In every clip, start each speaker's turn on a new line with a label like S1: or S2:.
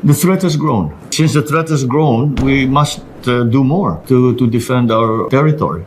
S1: The threat has grown. Since the threat has grown, we must do more to defend our territory.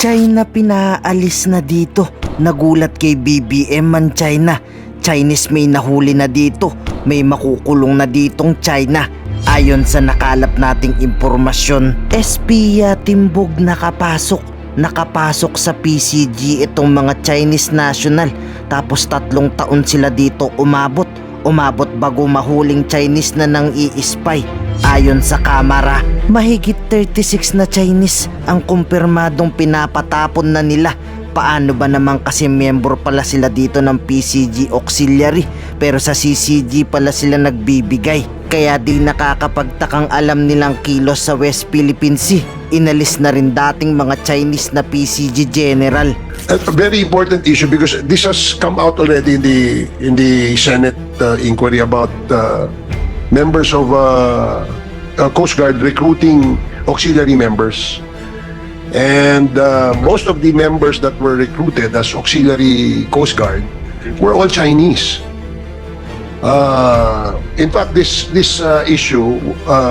S2: China pinaalis na dito. Nagulat kay BBM man China. Chinese may nahuli na dito. May makukulong na ditong China. Ayon sa nakalap nating impormasyon, espiya timbog nakapasok. Nakapasok sa PCG itong mga Chinese national. Tapos 3 taon sila dito umabot. Umabot bago mahuling Chinese na nang i-spy. Ayon sa kamera, mahigit 36 na Chinese ang kumpirmadong pinapatapon na nila. Paano ba naman kasi miyembro pala sila dito ng PCG Auxiliary pero sa CCG pala sila nagbibigay. Kaya di nakakapagtakang alam nilang kilos sa West Philippine Sea. Inalis na rin dating mga Chinese na PCG general.
S3: A very important issue because this has come out already in the Senate inquiry about members of Coast Guard recruiting auxiliary members. And most of the members that were recruited as auxiliary Coast Guard were all Chinese. In fact, this issue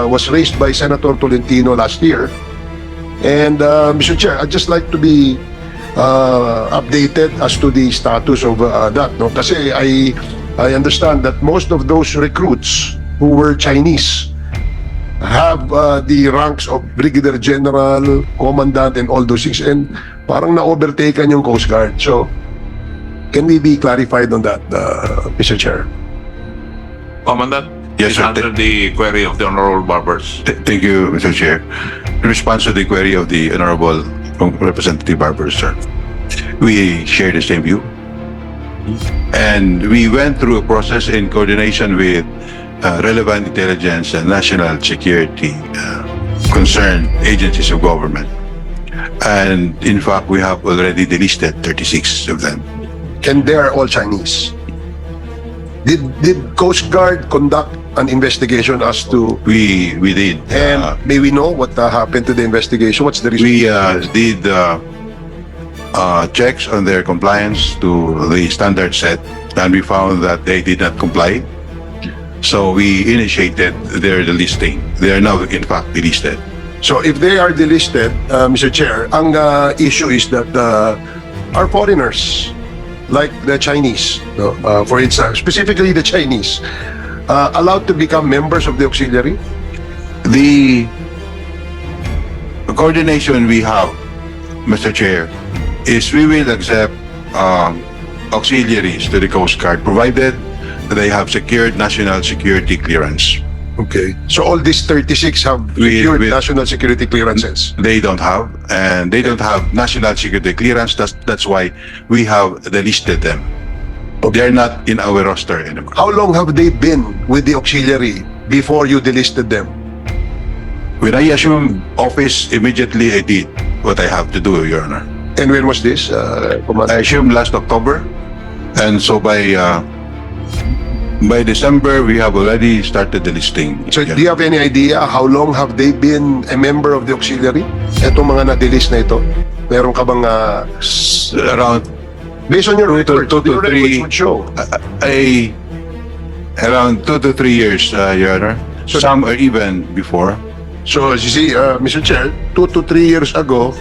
S3: was raised by Senator Tolentino last year. And Mr. Chair, I'd just like to be updated as to the status of that. No? Kasi I understand that most of those recruits who were Chinese have the ranks of Brigadier General, Commandant, and all those things. And parang na-overtaken yung Coast Guard. So, can we be clarified on that, Mr. Chair?
S4: Commandant,
S5: Yes,
S4: please
S5: sir.
S4: answer the query of the Honorable Barbers.
S5: Thank you, Mr. Chair. In response to the query of the Honorable Representative Barber, sir, we share the same view. And we went through a process in coordination with relevant intelligence and national security concerned agencies of government. And in fact, we have already delisted 36 of them.
S3: And they are all Chinese. Did Coast Guard conduct an investigation as to...
S5: We did.
S3: And may we know what happened to the investigation? What's the reason?
S5: We did checks on their compliance to the standard set, and we found that they did not comply. So we initiated their delisting. They are now, in fact, delisted.
S3: So if they are delisted, Mr. Chair, ang issue is that our foreigners, like the Chinese, no, for instance, specifically the Chinese, allowed to become members of the auxiliary?
S5: The coordination we have, Mr. Chair, is we will accept auxiliaries to the Coast Guard, provided they have secured national security clearance.
S3: Okay. So all these 36 have secured national security clearances?
S5: They don't have, and they don't have national security clearance. That's why we have delisted them. They are not in our roster anymore.
S3: How long have they been with the auxiliary before you delisted them?
S5: When I assumed office, immediately I did what I have to do, Your Honor.
S3: And when was this, Commander?
S5: I assumed last October, and so by December, we have already started the listing.
S3: So do you have any idea how long have they been a member of the auxiliary? Itong mga na-delist na ito? Meron ka bang...
S5: Around
S3: based on your records,
S5: two to
S3: your
S5: three-
S3: records would show.
S5: around 2 to 3 years, Your Honor.
S3: So-
S5: Some are even before.
S3: So as you see, Mr. Chair, 2 to 3 years ago,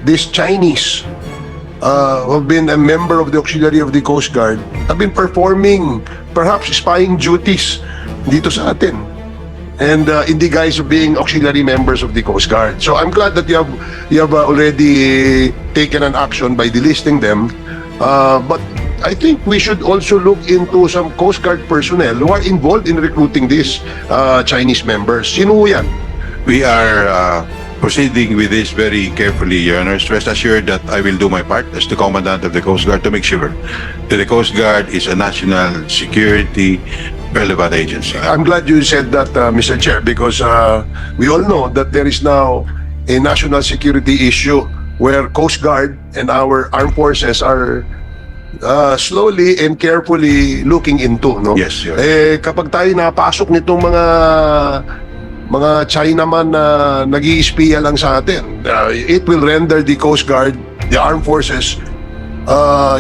S3: these Chinese who have been a member of the auxiliary of the Coast Guard have been performing perhaps spying duties dito sa atin, and in the guise of being auxiliary members of the Coast Guard. So I'm glad that you have already taken an action by delisting them, but I think we should also look into some Coast Guard personnel who are involved in recruiting these Chinese members. Sino yan?
S5: We are proceeding with this very carefully, Your Honor. Rest assured that I will do my part as the Commandant of the Coast Guard to make sure that the Coast Guard is a national security relevant agency.
S3: I'm glad you said that, Mr. Chair, because we all know that there is now a national security issue where Coast Guard and our armed forces are slowly and carefully looking into, no?
S5: Yes, yes.
S3: Kapag tayo napasok nitong mga Chinaman na nag-iispiya lang sa atin, it will render the Coast Guard, the armed forces,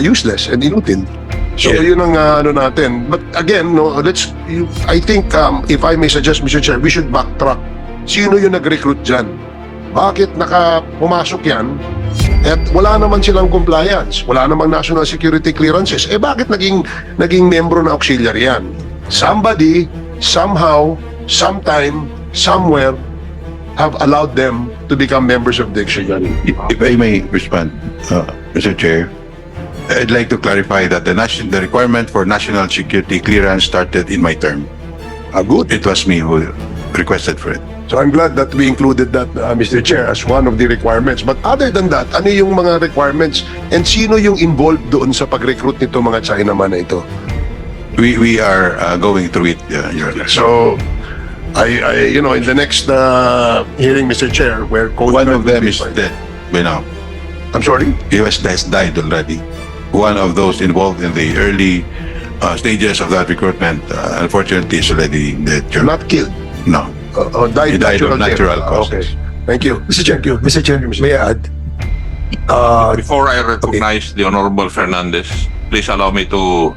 S3: useless and inutil. So
S5: Yeah.
S3: yun ang ano natin. But again, no, I think if I may suggest, Mr. Chair, we should backtrack. Sino yung nag-recruit dyan? Bakit pumasok yan? At wala naman silang compliance, wala namang national security clearances. Bakit naging membro na auxiliary yan? Somebody, somehow, sometime, somewhere, have allowed them to become members of the auxiliary.
S5: If I may respond, Mr. Chair, I'd like to clarify that the requirement for national security clearance started in my term.
S3: Good.
S5: It was me who requested for it.
S3: So I'm glad that we included that, Mr. Chair, as one of the requirements. But other than that, ano yung mga requirements and sino yung involved doon sa pag-recruit nito mga Chinaman na ito?
S5: We are going through it, Your Honor.
S3: So, I in the next hearing, Mr. Chair, where Coast
S5: One
S3: Guard
S5: of them
S3: will be
S5: is
S3: fined.
S5: dead by now.
S3: I'm sorry?
S5: He has died already. One of those involved in the early stages of that recruitment, unfortunately, is already dead. Your
S3: Not killed.
S5: No.
S3: Died
S5: He died of natural
S3: death.
S5: causes.
S3: Okay. Thank you.
S6: Mr. Chair, Mr. Chair, may I add?
S4: Before I recognize the Honorable Fernandez, please allow me to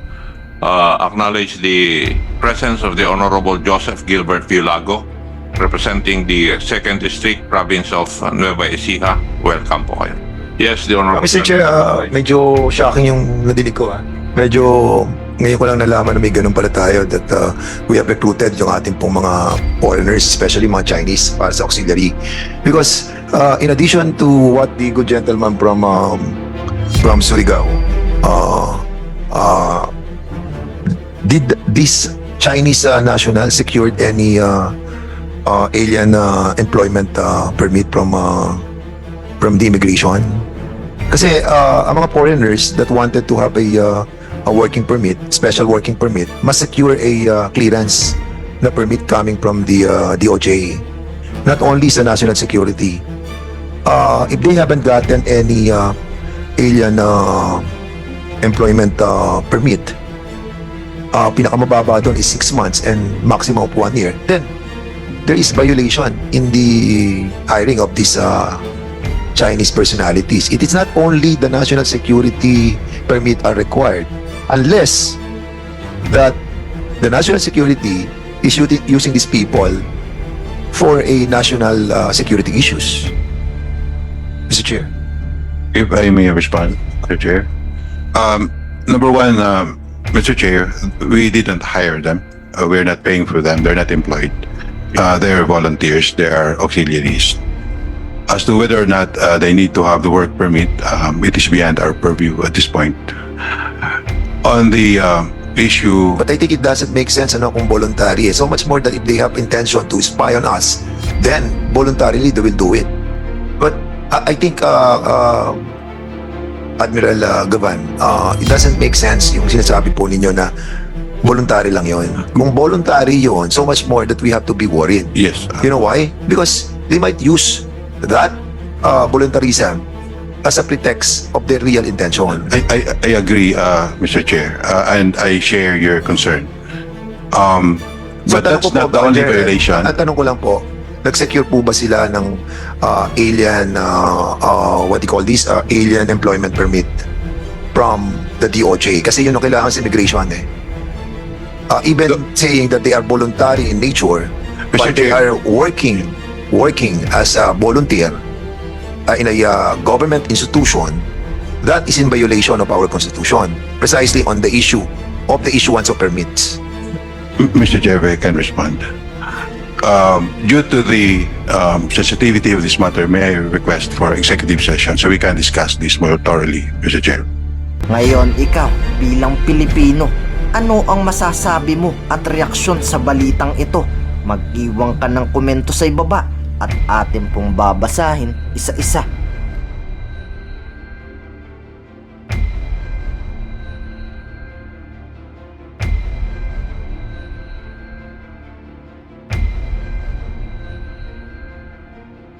S4: acknowledge the presence of the Honorable Joseph Gilbert Filago, representing the 2nd District Province of Nueva Ecija. Welcome po kayo. Yes, the Honorable
S6: Mr. Chair, medyo shocking yung nadinig ko. Medyo ngayon ko lang nalaman na may ganun pala tayo that we have recruited yung ating pong mga foreigners, especially mga Chinese para sa auxiliary. Because in addition to what the good gentleman from Surigao, did this Chinese national secured any alien employment permit from the immigration? Kasi ang mga foreigners that wanted to have a working permit, special working permit, must secure a clearance na permit coming from the DOJ. Not only sa national security. If they haven't gotten any alien employment permit, pinakamababa doon is 6 months and maximum of 1 year, then there is violation in the hiring of these Chinese personalities. It is not only the national security permit are required, unless that the national security is using these people for a national security issues. Mr. Chair.
S5: If I may respond, Mr. Chair. Number one, Mr. Chair, we didn't hire them. We're not paying for them. They're not employed. They're volunteers. They are auxiliaries. As to whether or not they need to have the work permit, it is beyond our purview at this point. On the issue,
S6: But I think it doesn't make sense kung voluntary. So much more that if they have intention to spy on us, then voluntarily they will do it. But I think Admiral Gavan, it doesn't make sense yung sinasabi po ninyo na voluntary lang yon. Kung voluntary yon, so much more that we have to be worried.
S5: yes,
S6: You know why? Because they might use that voluntarism as a pretext of their real intention.
S5: I agree, Mr. Chair, and I share your concern. But
S6: tanong
S5: that's
S6: ko
S5: not
S6: po,
S5: the only
S6: Chair,
S5: violation.
S6: Ang tanong ko lang po, nag-secure po ba sila ng alien, what do you call this, alien employment permit from the DOJ? Kasi yun ang kailangan sa immigration eh. Even saying that they are voluntary in nature,
S5: Mr.
S6: but they
S5: Chair.
S6: are working as a volunteer in a government institution, that is in violation of our constitution, precisely on the issue of the issuance of permits.
S5: Mr. Chair, if I can respond. Due to the sensitivity of this matter, may I request for executive session so we can discuss this more thoroughly, Mr. Chair?
S2: Ngayon ikaw bilang Pilipino, ano ang masasabi mo at reaksyon sa balitang ito? Mag-iwan ka ng komento sa ibaba at atin pong babasahin isa-isa